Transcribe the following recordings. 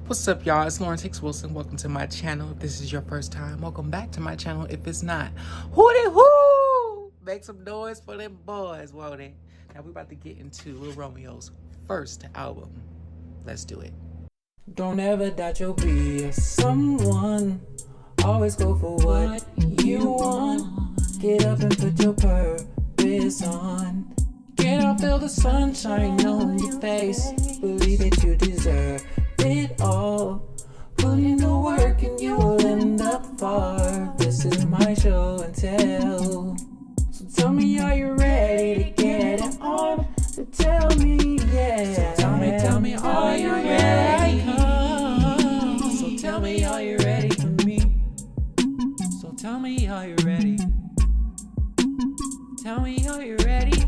What's up, y'all? It's Lawrence Hicks Wilson. Welcome to my channel. If this is your first time, welcome back to my channel. If it's not, hootie hoo! Make some noise for them boys, won't it? Now we're about to get into Lil Romeo's first album. Let's do it. Don't ever doubt you'll be someone. Always go for what you want. Get up and put your purpose on. Get up, feel the sunshine on your face. Believe that you deserve it all. Put in the work and you will end up far. This is my show and tell. So tell me, are you ready to get it on? So tell me, yeah. So tell me, are you ready? So tell me, are you ready for me? So tell me, are you ready? Tell me, are you ready?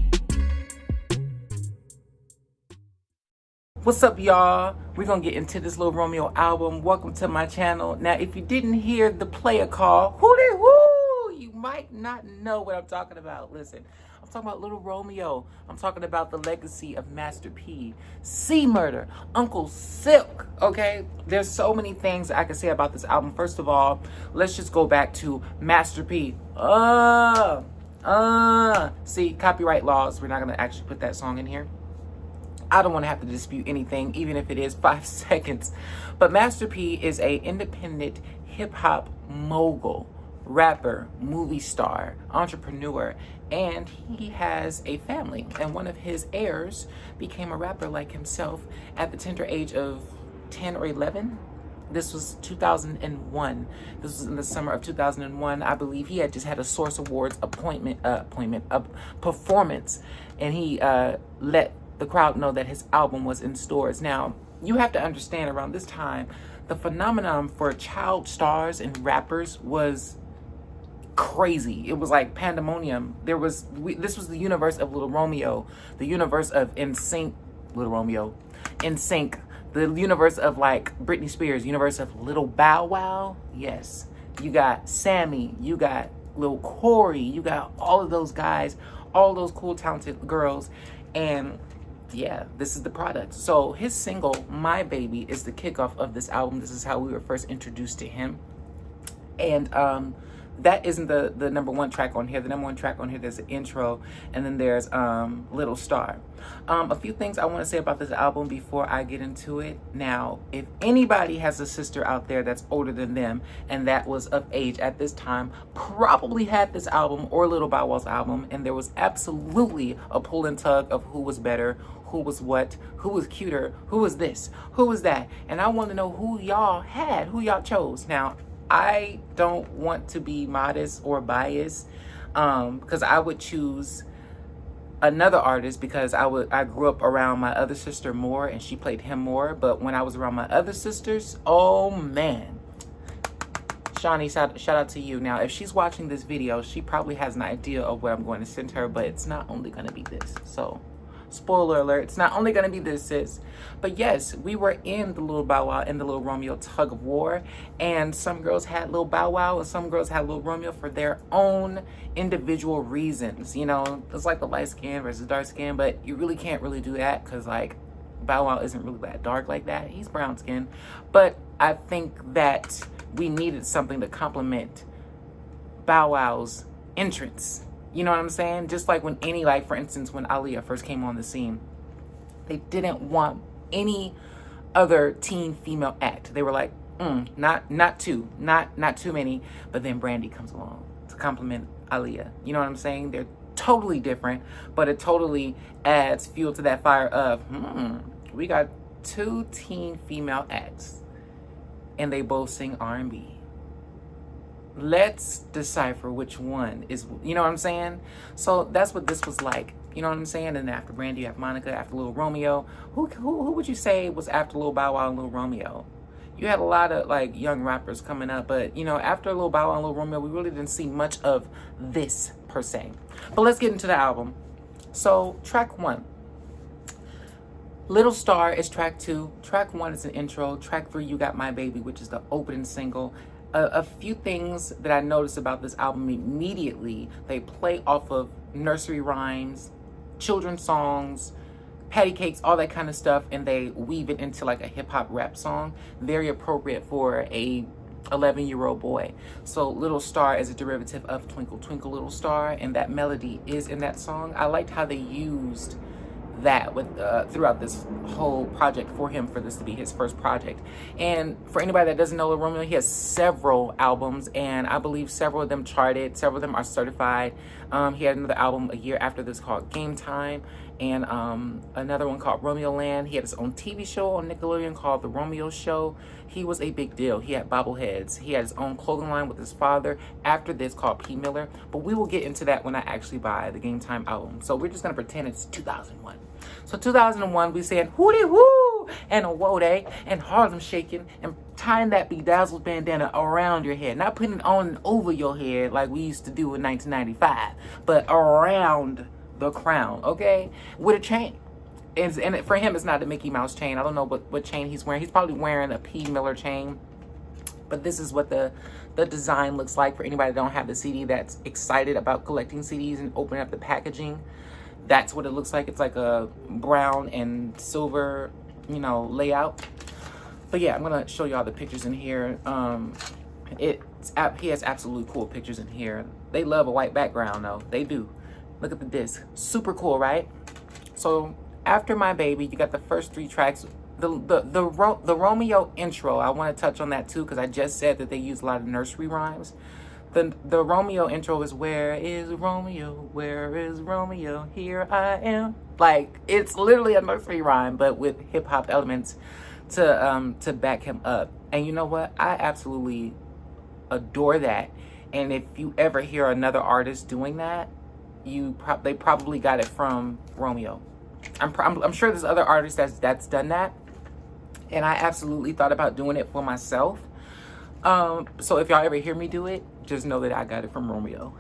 What's up, y'all? We're gonna get into this Lil Romeo album. Welcome to my channel. Now, if you didn't hear the player call, hootie woo, you might not know what I'm talking about. Listen, I'm talking about Lil Romeo. I'm talking about the legacy of Master P, C Murder, Uncle Silk. Okay, there's so many things I can say about this album. First of all, let's just go back to Master P. See, copyright laws. We're not gonna actually put that song in here. I don't want to have to dispute anything, even if it is 5 seconds. But Master P is a independent hip-hop mogul, rapper, movie star, entrepreneur, and he has a family. And one of his heirs became a rapper like himself at the tender age of 10 or 11. This was 2001. This was in the summer of 2001. I believe he had just had a Source Awards performance, and he let the crowd know that his album was in stores. Now, you have to understand, around this time, the phenomenon for child stars and rappers was crazy. It was like pandemonium. This was the universe of Lil Romeo, the universe of NSYNC, Lil Romeo, NSYNC, the universe of like Britney Spears, universe of Lil Bow Wow. Yes, you got Sammy, you got Lil Corey, you got all of those guys, all those cool, talented girls, and yeah, this is the product. So his single, My Baby, is the kickoff of this album. This is how we were first introduced to him. And that isn't the number one track on here. The number one track on here, there's an intro, and then there's Little Star. A few things I want to say about this album before I get into it. Now, if anybody has a sister out there that's older than them and that was of age at this time, probably had this album or Lil Bow Wow's album, and there was absolutely a pull and tug of who was better, who was what, who was cuter, who was this, who was that. And I want to know who y'all had, who y'all chose. Now, I don't want to be modest or biased because I would choose another artist because I grew up around my other sister more and she played him more. But when I was around my other sisters, oh man, Shawnee, shout out to you. Now, if she's watching this video, she probably has an idea of what I'm going to send her, but it's not only going to be this. So, spoiler alert, it's not only going to be this, sis. But yes, we were in the Lil Bow Wow and the Lil Romeo tug of war, and some girls had Lil Bow Wow and some girls had Lil Romeo for their own individual reasons. You know, it's like the light skin versus dark skin, but you really can't really do that because like Bow Wow isn't really that dark like that. He's brown skin. But I think that we needed something to complement Bow Wow's entrance. You know what I'm saying? Just like when for instance, when Aaliyah first came on the scene, they didn't want any other teen female act. They were like, not too many. But then Brandy comes along to complement Aaliyah. You know what I'm saying? They're totally different, but it totally adds fuel to that fire of, we got 2 teen female acts, and they both sing R&B. Let's decipher which one is, you know what I'm saying? So that's what this was like, you know what I'm saying? And then after Brandy, you have Monica, after Lil Romeo. Who would you say was after Lil Bow Wow and Lil Romeo? You had a lot of like young rappers coming up, but you know, after Lil Bow Wow and Lil Romeo, we really didn't see much of this per se. But let's get into the album. So track 1. Little Star is track 2. Track 1 is an intro. Track 3, you got My Baby, which is the opening single. A few things that I noticed about this album immediately, they play off of nursery rhymes, children's songs, patty cakes, all that kind of stuff, and they weave it into like a hip-hop rap song. Very appropriate for a 11-year-old boy. So Little Star is a derivative of Twinkle Twinkle Little Star, and that melody is in that song. I liked how they used that with throughout this whole project for him, for this to be his first project. And for anybody that doesn't know Lil Romeo, he has several albums, and I believe several of them charted, several of them are certified. He had another album a year after this called Game Time, and another one called Romeo Land. He had his own TV show on Nickelodeon called The Romeo Show. He was a big deal. He had bobbleheads. He had his own clothing line with his father after this called P. Miller. But we will get into that when I actually buy the Game Time album. So we're just going to pretend it's 2001. So 2001, we saying hootie woo and a whoa day and Harlem shaking and tying that bedazzled bandana around your head. Not putting it on and over your head like we used to do in 1995, but around the crown, okay? With a chain. And for him, it's not a Mickey Mouse chain. I don't know what chain he's wearing. He's probably wearing a P. Miller chain. But this is what the design looks like for anybody that don't have the CD that's excited about collecting CDs and opening up the packaging. That's what it looks like. It's like a brown and silver, you know, layout. But yeah, I'm going to show y'all the pictures in here. He has absolutely cool pictures in here. They love a white background, though. They do. Look at the disc. Super cool, right? So after My Baby, you got the first 3 tracks. The Romeo intro, I want to touch on that too, because I just said that they use a lot of nursery rhymes. The Romeo intro is where is Romeo? Where is Romeo? Here I am. Like, it's literally a nursery rhyme, but with hip hop elements to back him up. And you know what? I absolutely adore that. And if you ever hear another artist doing that, they probably got it from Romeo. I'm sure there's other artists that's done that, and I absolutely thought about doing it for myself. So if y'all ever hear me do it, just know that I got it from Romeo.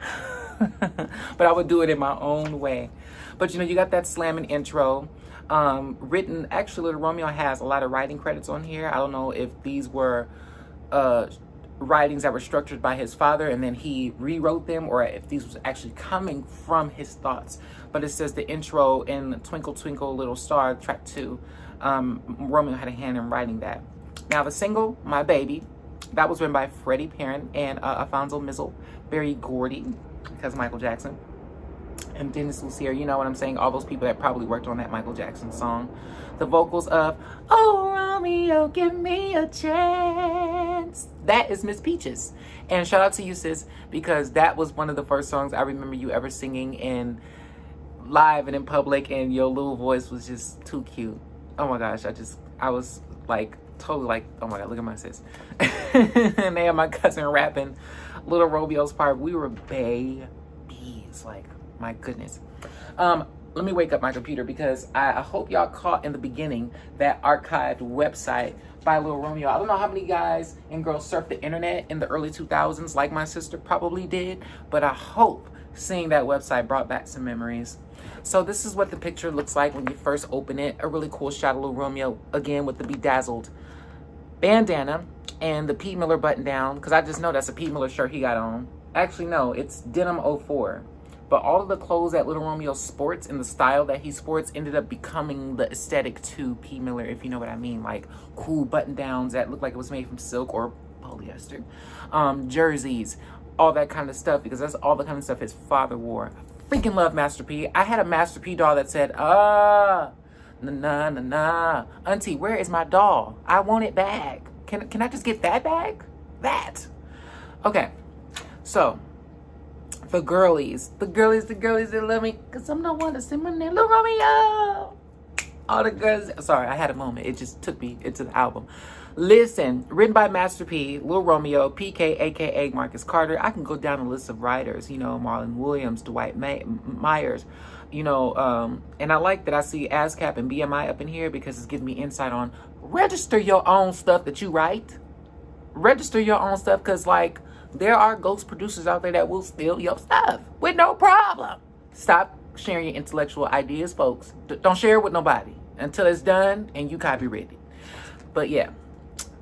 But I would do it in my own way. But you know, you got that slamming intro. Written, actually, Lil Romeo has a lot of writing credits on here. I don't know if these were writings that were structured by his father and then he rewrote them, or if these was actually coming from his thoughts. But it says the intro in Twinkle Twinkle Little Star, track 2, Romeo had a hand in writing that. Now the single, My Baby, that was written by Freddie Perrin and Alfonso Mizzle, Barry Gordy, because Michael Jackson, and Dennis Lucier, you know what I'm saying? All those people that probably worked on that Michael Jackson song. The vocals of, oh, Romeo, give me a chance. That is Miss Peaches. And shout out to you, sis, because that was one of the first songs I remember you ever singing in live and in public, and your little voice was just too cute. Oh my gosh, I was like, totally like, oh my God, look at my sis. And they had my cousin rapping Little Romeo's part. We were babies, like, my goodness. Let me wake up my computer, because I hope y'all caught in the beginning that archived website by Lil Romeo. I don't know how many guys and girls surfed the internet in the early 2000s like my sister probably did, but I hope seeing that website brought back some memories. So this is what the picture looks like when you first open it. A really cool shot of Lil Romeo, again, with the bedazzled bandana and the P. Miller button down, because I just know that's a P. Miller shirt he got on. Actually, no, it's Denim 04. But all of the clothes that Lil Romeo sports and the style that he sports ended up becoming the aesthetic to P. Miller, if you know what I mean. Like cool button downs that look like it was made from silk or polyester. Jerseys, all that kind of stuff, because that's all the kind of stuff his father wore. Freaking love Master P. I had a Master P doll that said, na na na na. Auntie, where is my doll? I want it back. Can I just get that back? That. Okay. So, the girlies that love me, because I'm the one to sing my name, Lil Romeo. All the girls, sorry, I had a moment. It just took me into the album. Listen, written by Master P, Lil Romeo, PK, aka Marcus Carter. I can go down a list of writers, you know, Marlon Williams, Dwight Myers, you know, and I like that I see ASCAP and BMI up in here, because it's giving me insight on register your own stuff that you write. Register your own stuff, because, like, there are ghost producers out there that will steal your stuff with no problem. Stop sharing your intellectual ideas, folks. Don't share it with nobody until it's done and you copyright it. But yeah,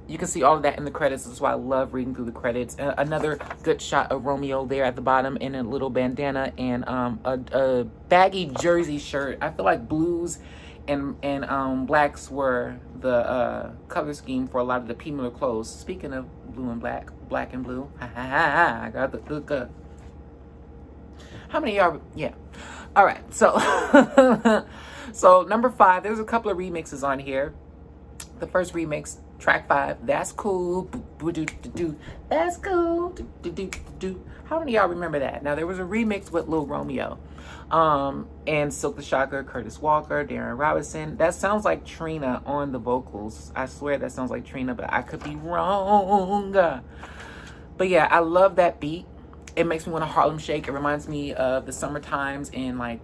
you can see all of that in the credits. That's why I love reading through the credits. Another good shot of Romeo there at the bottom in a little bandana and a baggy jersey shirt. I feel like blues and blacks were the color scheme for a lot of the P Miller clothes. Speaking of blue and black, black and blue, I got the hook. How many of y'all? Yeah. All right. So, so number 5. There's a couple of remixes on here. The first remix, track 5. That's cool. That's cool. How many of y'all remember that? Now there was a remix with Lil Romeo, and Silk the Shocker, Curtis Walker, Darren Robinson. That sounds like Trina on the vocals. I swear that sounds like Trina, but I could be wrong. But yeah, I love that beat. It makes me want to Harlem Shake. It reminds me of the summer times in like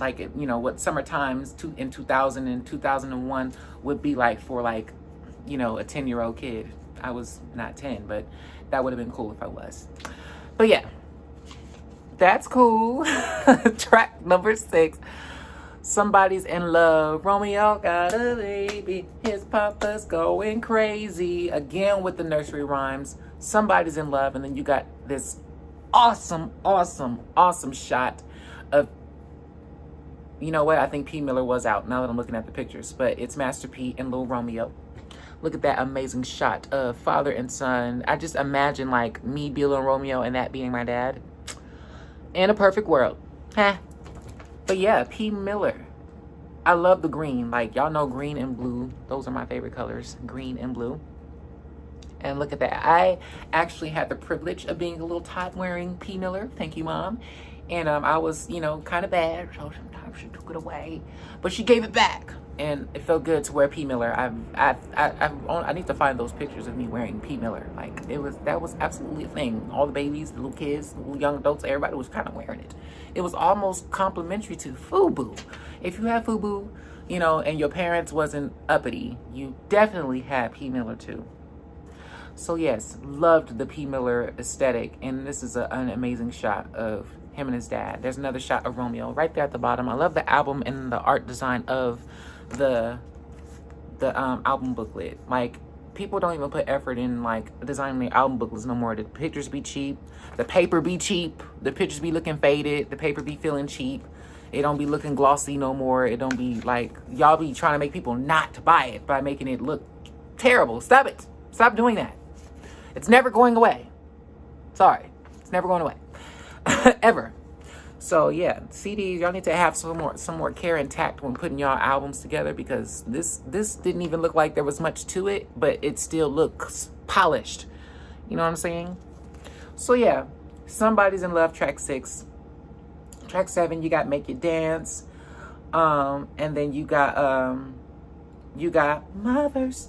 you know what summer times in 2000 and 2001 would be like for like, you know, a 10-year-old kid. I was not 10, but that would have been cool if I was. But yeah, that's cool. Track number 6. Somebody's in love. Romeo got a baby. His papa's going crazy. Again with the nursery rhymes. Somebody's in love, and then you got this awesome shot of, you know what, I think P Miller was out now that I'm looking at the pictures, but it's Master P and Lil Romeo. Look at that amazing shot of father and son. I just imagine like me, Lil Romeo, and that being my dad. In a perfect world. Huh. But yeah, P Miller. I love the green. Like, y'all know green and blue. Those are my favorite colors. Green and blue. And look at that. I actually had the privilege of being a little tot wearing P Miller. Thank you, Mom. And I was, you know, kind of bad. So sometimes she took it away. But she gave it back. And it felt good to wear P Miller. I need to find those pictures of me wearing P Miller. Like, that was absolutely a thing. All the babies, the little kids, the little young adults, everybody was kind of wearing it. It was almost complimentary to FUBU. If you have FUBU, you know, and your parents wasn't uppity, you definitely had P Miller too. So yes, loved the P Miller aesthetic. And this is an amazing shot of him and his dad. There's another shot of Romeo right there at the bottom. I love the album and the art design of the album booklet. Like, people don't even put effort in like designing their album booklets no more. The pictures be cheap, the paper be cheap, the pictures be looking faded, the paper be feeling cheap. It don't be looking glossy no more. It don't be like, y'all be trying to make people not buy it by making it look terrible. Stop it. Stop doing that. It's never going away. Sorry, it's never going away. Ever. So yeah, CDs, y'all need to have some more care and tact when putting y'all albums together, because this didn't even look like there was much to it, but it still looks polished. You know what I'm saying? So yeah, Somebody's in Love, track 6. Track 7, you got Make It Dance. And then you got My Verse,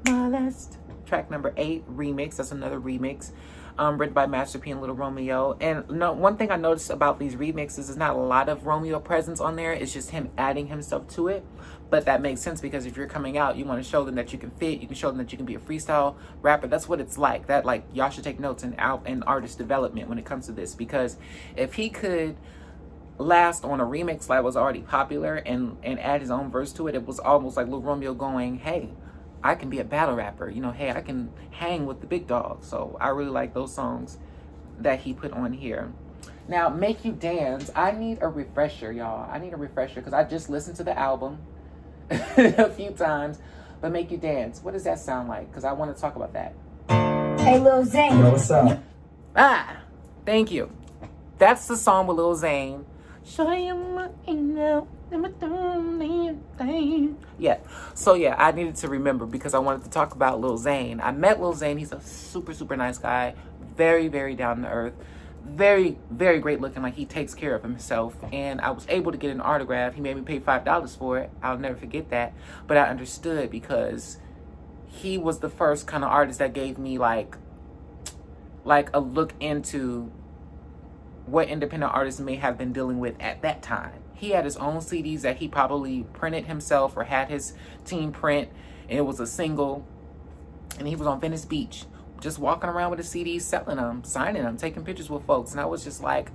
My Last. Track number 8, remix. That's another remix. Written by Master P and Lil Romeo. And no, one thing I noticed about these remixes is not a lot of Romeo presence on there. It's just him adding himself to it. But that makes sense, because if you're coming out, you want to show them that you can fit. You can show them that you can be a freestyle rapper. That's what it's like. That, like, y'all should take notes in artist development when it comes to this. Because if he could last on a remix that was already popular and add his own verse to it, it was almost like Lil Romeo going, hey, I can be a battle rapper, you know, hey, I can hang with the big dogs. So I really like those songs that he put on here. Now, Make You Dance, I need a refresher, y'all. I need a refresher, because I just listened to the album a few times. But Make You Dance, what does that sound like? Because I want to talk about that. Hey, Lil Zane. Yo, what's up? Thank you. That's the song with Lil Zane. Show you my email. Yeah, so yeah, I needed to remember, because I wanted to talk about Lil Zane. I met Lil Zane. He's a super nice guy, very down to earth, very great looking. Like, he takes care of himself, and I was able to get an autograph. He made me pay $5 for it. I'll never forget that. But I understood, because he was the first kind of artist that gave me like a look into what independent artists may have been dealing with at that time. He had his own CDs that he probably printed himself or had his team print, and it was a single, and he was on Venice Beach just walking around with his CDs, selling them, signing them, taking pictures with folks. And I was just like,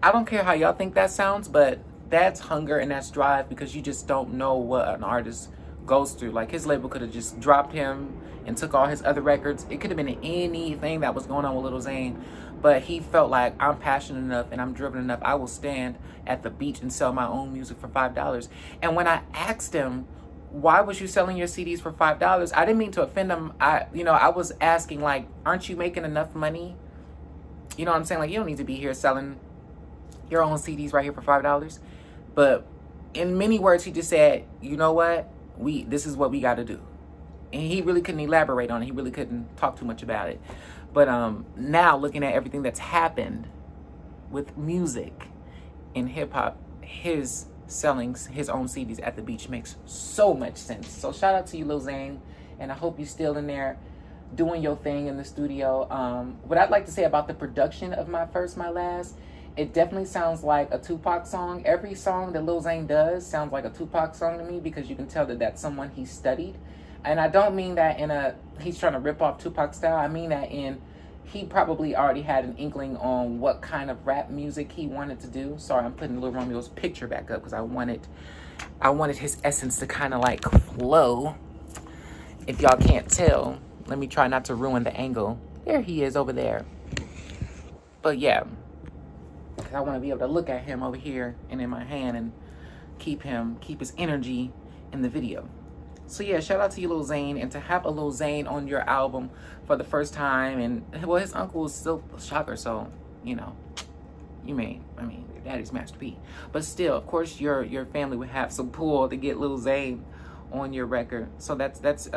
I don't care how y'all think that sounds, but that's hunger and that's drive, because you just don't know what an artist goes through. Like, his label could have just dropped him and took all his other records. It could have been anything that was going on with Lil Zane, But he felt like, I'm passionate enough and I'm driven enough. I will stand at the beach and sell my own music for $5. And when I asked him, why was you selling your CDs for $5? I didn't mean to offend him. I was asking, like, aren't you making enough money? You know what I'm saying? Like, you don't need to be here selling your own CDs right here for $5. But in many words, he just said, you know what? This is what we got to do. And he really couldn't elaborate on it. He really couldn't talk too much about it. But now looking at everything that's happened with music and hip hop, his selling his own CDs at the beach makes so much sense. So shout out to you, Lil Zane. And I hope you're still in there doing your thing in the studio. What I'd like to say about the production of My First, My Last, it definitely sounds like a Tupac song. Every song that Lil Zane does sounds like a Tupac song to me, because you can tell that that's someone he studied. And I don't mean that he's trying to rip off Tupac style. I mean that he probably already had an inkling on what kind of rap music he wanted to do. Sorry, I'm putting Lil Romeo's picture back up because I wanted his essence to kind of like flow. If y'all can't tell, let me try not to ruin the angle. There he is over there. But yeah, because I want to be able to look at him over here and in my hand and keep his energy in the video. So yeah, shout out to you, Lil Zane. And to have a Lil Zane on your album for the first time, and well, his uncle is still a shocker, so your daddy's Master P. But still, of course, your family would have some pull to get Lil Zane on your record. So that's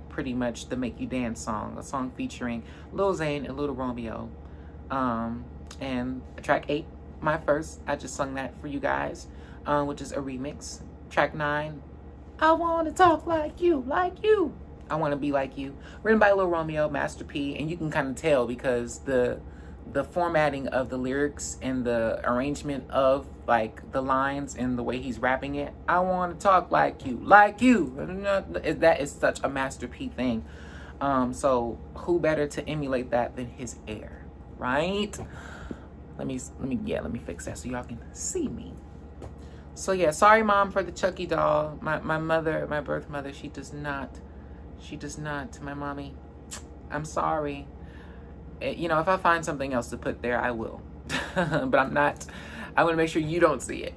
pretty much the Make You Dance song, a song featuring Lil Zane and Lil Romeo. And track 8, My First, I just sung that for you guys, which is a remix. Track 9, I want to talk like you, I want to be like you. Written by Lil Romeo, Master P. And you can kind of tell because the formatting of the lyrics and the arrangement of like the lines and the way he's rapping it. I want to talk like you. That is such a Master P thing. So who better to emulate that than his heir, right? Let me fix that so y'all can see me. So yeah, sorry mom for the Chucky doll. My mother, my birth mother, she does not, my mommy. I'm sorry. If I find something else to put there, I will. But I'm not, I want to make sure you don't see it.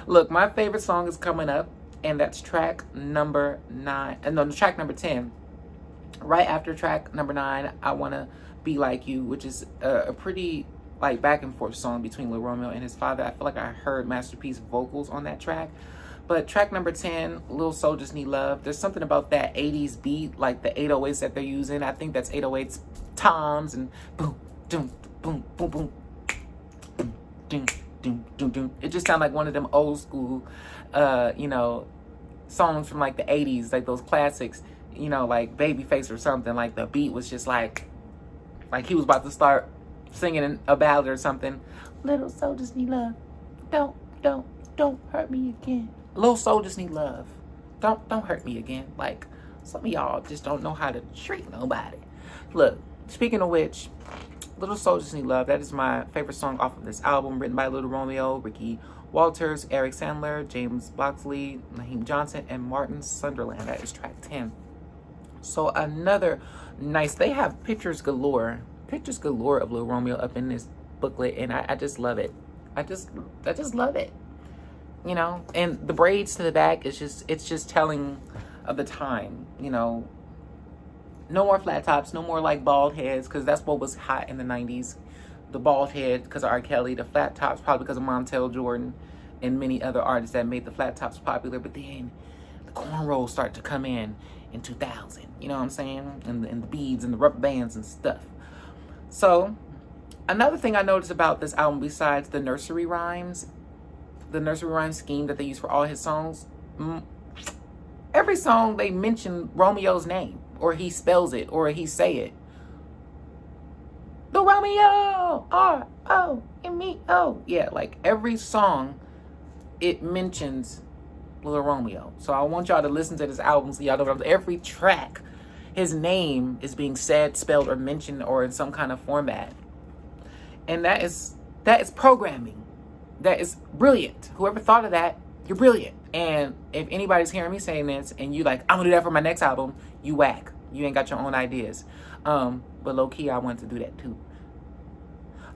Look, my favorite song is coming up, and that's track number 10. Right after track number 9, I Want to Be Like You, which is a pretty like back and forth song between Lil Romeo and his father. I feel like I heard Master P's vocals on that track. But track number 10, Lil Souljas Need Love. There's something about that 80s beat, like the 808s that they're using. I think that's 808s toms and boom, doom, boom, boom, boom, doom, doom, doom, doom. It just sounds like one of them old school, songs from like the 80s, like those classics, like Babyface or something. Like the beat was just like he was about to start singing a ballad or something. Little soldiers need love. Don't hurt me again. Little soldiers need love. Don't hurt me again. Like, some of y'all just don't know how to treat nobody. Look, speaking of which, Little Soldiers Need Love, that is my favorite song off of this album, written by Lil Romeo, Ricky Walters, Eric Sandler, James Boxley, Naheem Johnson, and Martin Sunderland. That is track 10. So another nice, they have pictures galore of Lil Romeo up in this booklet, and I just love it. I just love it. And the braids to the back it's just telling of the time. No more flat tops, no more like bald heads, because that's what was hot in the 90s. The bald head because of R. Kelly, the flat tops probably because of Montel Jordan and many other artists that made the flat tops popular. But then the cornrows start to come in 2000, you know what I'm saying? And the beads and the rubber bands and stuff. So another thing I noticed about this album, besides the nursery rhyme scheme that they use for all his songs, every song they mention Romeo's name, or he spells it, or he say it. The Romeo, R-O-M-E-O. Yeah, like every song, it mentions Lil Romeo. So I want y'all to listen to this album so y'all know every track, his name is being said, spelled, or mentioned, or in some kind of format. And that is programming. That is brilliant. Whoever thought of that, you're brilliant. And if anybody's hearing me saying this and you like, I'm gonna do that for my next album, you whack. You ain't got your own ideas. But low key, I wanted to do that too.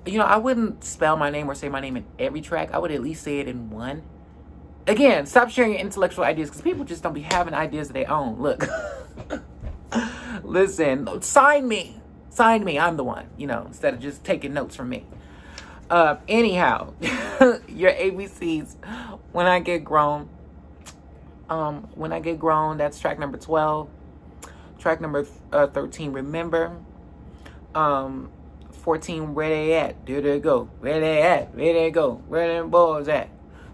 You know, I wouldn't spell my name or say my name in every track. I would at least say it in one. Again, stop sharing your intellectual ideas because people just don't be having ideas of their own. Look, listen, sign me. Sign me. I'm the one, you know, instead of just taking notes from me. Anyhow, your ABCs, When I Get Grown. When I Get Grown, that's track number 12. Track number 13, Remember. 14, Where They At? There they go. Where they at? Where they go? Where them boys at?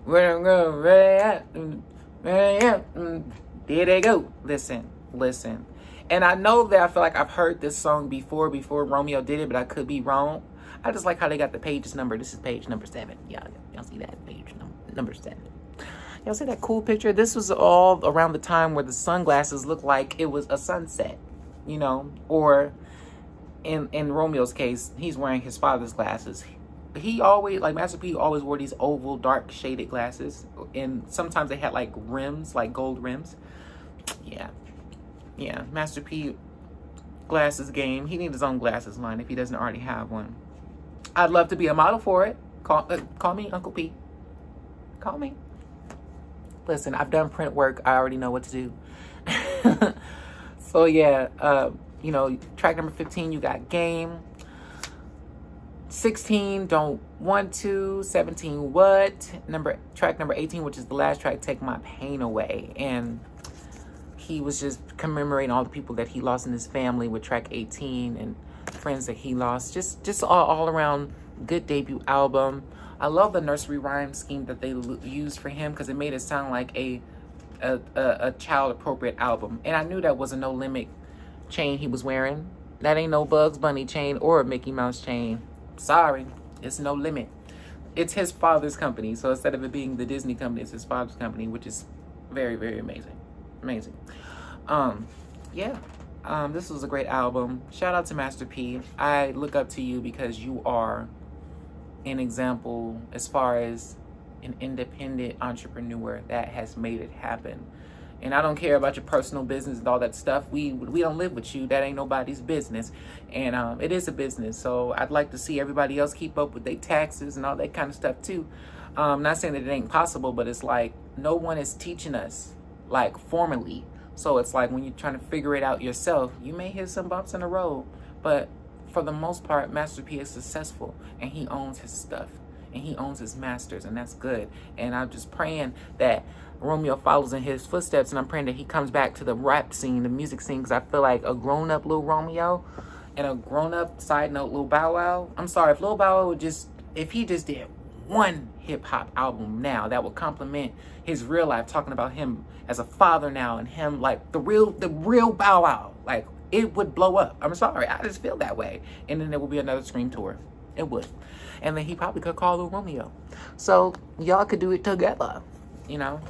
Where them girls? Where they at? Where they at? There they go. Listen. And I know that I feel like I've heard this song before Romeo did it, but I could be wrong. I just like how they got the pages number. This is page number 7. Y'all see that? Page number 7. Y'all see that cool picture? This was all around the time where the sunglasses looked like it was a sunset, you know, or in Romeo's case, he's wearing his father's glasses. He always, like Master P, always wore these oval, dark shaded glasses, and sometimes they had like rims, like gold rims. Yeah, Master P glasses game. He needs his own glasses line if he doesn't already have one. I'd love to be a model for it. Call me Uncle P. Call me. Listen, I've done print work. I already know what to do. So yeah, you know, track number 15, you got Game. 16, Don't Want To. 17, What? Track number 18, which is the last track, Take My Pain Away. And he was just commemorating all the people that he lost in his family with track 18 and friends that he lost. Just all around good debut album. I love the nursery rhyme scheme that they used for him because it made it sound like a child appropriate album. And I knew that was a No Limit chain he was wearing. That ain't no Bugs Bunny chain or a Mickey Mouse chain. Sorry, it's No Limit. It's his father's company. So instead of it being the Disney company, it's his father's company, which is very, very amazing. This was a great album. Shout out to Master P. I look up to you because you are an example as far as an independent entrepreneur that has made it happen. And I don't care about your personal business and all that stuff. We don't live with you. That ain't nobody's business. And it is a business. So I'd like to see everybody else keep up with their taxes and all that kind of stuff too. Not saying that it ain't possible, but it's like no one is teaching us like formally. So it's like when you're trying to figure it out yourself, you may hit some bumps in the road. But for the most part, Master P is successful and he owns his stuff and he owns his masters, and that's good. And I'm just praying that Romeo follows in his footsteps, and I'm praying that he comes back to the rap scene, the music scene, because I feel like a grown-up Lil Romeo and a grown-up, side note, Lil Bow Wow. I'm sorry, if Lil Bow Wow if he just did one hip-hop album now that would complement his real life, talking about him as a father now and him like the real Bow Wow, like it would blow up. I'm sorry, I just feel that way. And then there will be another Scream tour. It would. And then he probably could call Lil Romeo. So y'all could do it together, you know.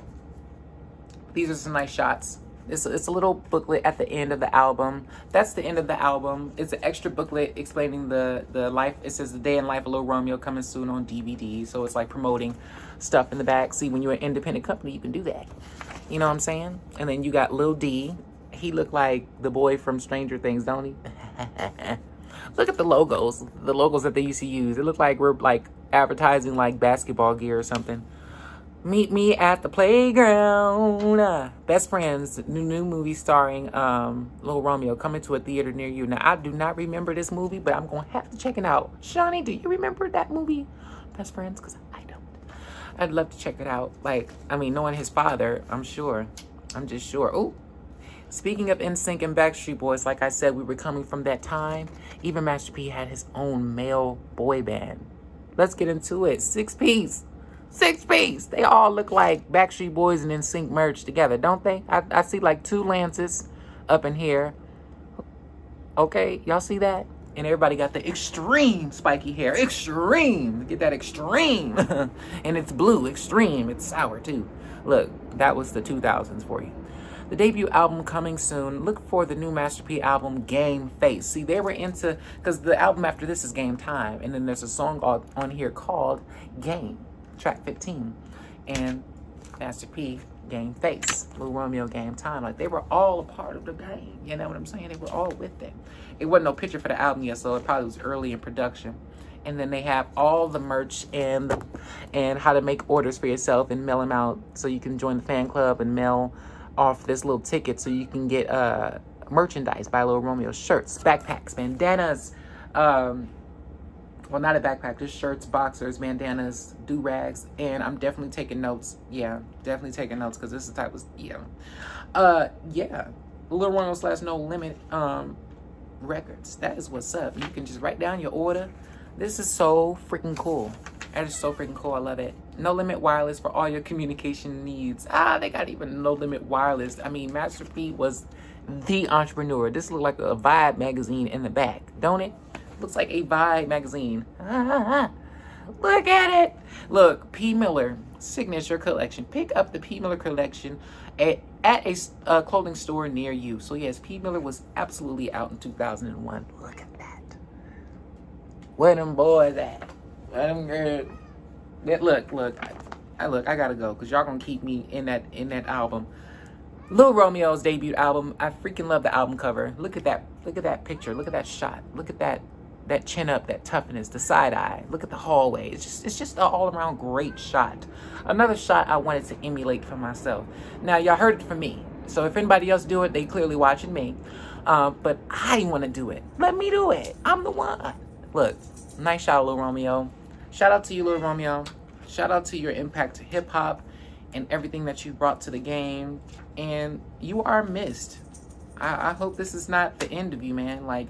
These are some nice shots. It's a little booklet at the end of the album. That's the end of the album. It's an extra booklet explaining the life. It says The Day in Life of Lil Romeo coming soon on DVD. So it's like promoting stuff in the back. See, when you're an independent company, you can do that. You know what I'm saying? And then you got Lil D. He looked like the boy from Stranger Things, don't he? Look at the logos that they used to use. It looked like we're like advertising like basketball gear or something. Meet Me at the Playground. Best Friends, new movie starring Lil Romeo coming to a theater near you. Now, I do not remember this movie, but I'm going to have to check it out. Shawnee, do you remember that movie, Best Friends? Because I don't. I'd love to check it out. Like, I mean, knowing his father, I'm just sure. Oh, speaking of NSYNC and Backstreet Boys, like I said, we were coming from that time. Even Master P had his own male boy band. Let's get into it. Six piece. They all look like Backstreet Boys and NSYNC merged together, don't they? I see like two lances up in here. Okay, y'all see that? And everybody got the extreme spiky hair. Extreme. Get that extreme. And it's blue. Extreme. It's sour too. Look, that was the 2000s for you. The debut album coming soon. Look for the new Master P album, Game Face. See, they were into, because the album after this is Game Time. And then there's a song on here called Game, track 15. And Master P game Face. Lil Romeo game Time. Like, they were all a part of the game. You know what I'm saying? They were all with it. It wasn't no picture for the album yet, so it probably was early in production. And then they have all the merch and how to make orders for yourself and mail them out, so you can join the fan club and mail off this little ticket so you can get merchandise by Lil Romeo: shirts, backpacks, bandanas. Well, not a backpack, just shirts, boxers, bandanas, do-rags, and I'm definitely taking notes. Yeah, definitely taking notes, because this is the type of, yeah. Lil Romeo / No Limit records. That is what's up. You can just write down your order. This is so freaking cool. That is so freaking cool. I love it. No Limit Wireless for all your communication needs. They got even No Limit Wireless. I mean, Master P was the entrepreneur. This looks like a Vibe magazine in the back, don't it? Looks like a Vibe magazine. Look at it. Look, P. Miller signature collection. Pick up the P. Miller collection at a clothing store near you. So yes, P. Miller was absolutely out in 2001. Look at that. Where them boys at? Where them girls? Look. I gotta go, because y'all gonna keep me in that album. Lil Romeo's debut album. I freaking love the album cover. Look at that picture. Look at that shot. Look at that chin up, that toughness, the side eye. Look at the hallway. It's just an all around great shot. Another shot I wanted to emulate for myself. Now y'all heard it from me, so if anybody else do it, they clearly watching me. But I want to do it. Let me do it. I'm the one. Look, nice shot, Lil Romeo. Shout out to you, Lil Romeo. Shout out to your impact to hip hop and everything that you brought to the game. And you are missed. I hope this is not the end of you, man. Like,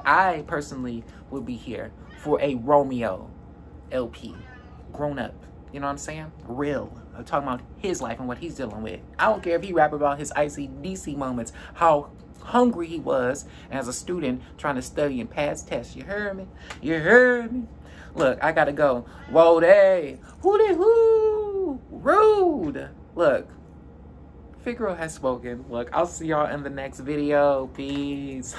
I personally would be here for a Romeo LP. Grown up. You know what I'm saying? Real. I'm talking about his life and what he's dealing with. I don't care if he rap about his icy DC moments, how hungry he was as a student trying to study and pass tests. You heard me? You heard me? Look, I gotta go. Whoa, they. Hoo-dee-hoo. Rude. Look. Figaro has spoken. Look, I'll see y'all in the next video. Peace.